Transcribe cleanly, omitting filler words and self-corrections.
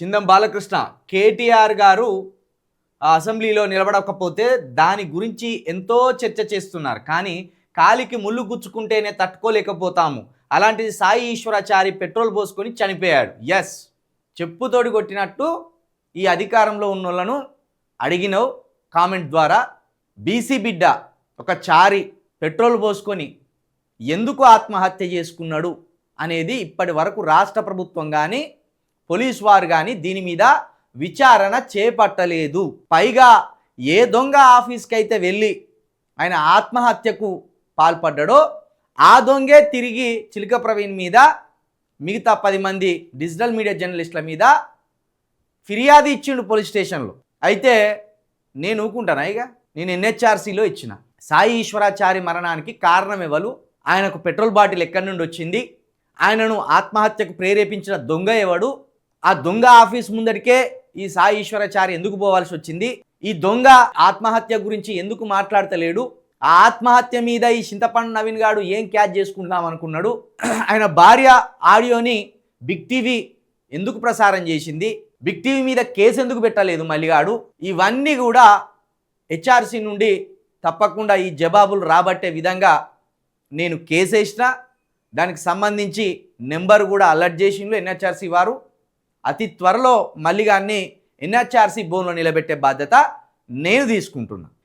చిందం బాలకృష్ణ కేటీఆర్ గారు అసెంబ్లీలో నిలబడకపోతే దాని గురించి ఎంతో చర్చ చేస్తున్నారు. కానీ కాలికి ముళ్ళు గుచ్చుకుంటేనే తట్టుకోలేకపోతాము. అలాంటిది సాయి ఈశ్వరాచారి పెట్రోల్ పోసుకొని చనిపోయాడు. ఎస్, చెప్పుతోడి కొట్టినట్టు ఈ అధికారంలో ఉన్నోళ్ళను అడిగినవు కామెంట్ ద్వారా. బీసీ బిడ్డ ఒక చారి పెట్రోల్ పోసుకొని ఎందుకు ఆత్మహత్య చేసుకున్నాడు అనేది ఇప్పటి వరకు రాష్ట్ర ప్రభుత్వం కానీ పోలీస్ వారు కానీ దీని మీద విచారణ చేపట్టలేదు. పైగా ఏ దొంగ ఆఫీస్కి అయితే వెళ్ళి ఆయన ఆత్మహత్యకు పాల్పడ్డాడో ఆ దొంగే తిరిగి చిలక ప్రవీణ్ మీద, మిగతా 10 మంది డిజిటల్ మీడియా జర్నలిస్టుల మీద ఫిర్యాదు ఇచ్చిండు పోలీస్ స్టేషన్లో. అయితే నేను ఊకుంటానా? ఇక నేను ఎన్హెచ్ఆర్సీలో ఇచ్చిన సాయి ఈశ్వరాచారి మరణానికి కారణం ఎవరు, ఆయనకు పెట్రోల్ బాటిల్ ఎక్కడి నుండి వచ్చింది, ఆయనను ఆత్మహత్యకు ప్రేరేపించిన దొంగ ఎవడు, ఆ దొంగ ఆఫీస్ ముందరికే ఈ సాయి ఈశ్వరాచారి ఎందుకు పోవాల్సి వచ్చింది, ఈ దొంగ ఆత్మహత్య గురించి ఎందుకు మాట్లాడతలేడు, ఆ ఆత్మహత్య మీద ఈ చింతపండు నవీన్ గాడు ఏం క్యాచ్ చేసుకుందాం అనుకున్నాడు, ఆయన భార్య ఆడియోని బిగ్ టీవీ ఎందుకు ప్రసారం చేసింది, బిగ్ టీవీ మీద కేసు ఎందుకు పెట్టలేదు మల్లిగాడు, ఇవన్నీ కూడా హెచ్ఆర్సీ నుండి తప్పకుండా ఈ జవాబులు రాబట్టే విధంగా నేను కేసు వేసిన. దానికి సంబంధించి నెంబర్ కూడా అలర్ట్ చేసిండ్రు ఎన్హెచ్ఆర్సీ వారు. అతి త్వరలో మల్లిగాన్ని ఎన్హెచ్ఆర్సీ బోన్లో నిలబెట్టే బాధ్యత నేను తీసుకుంటున్నా.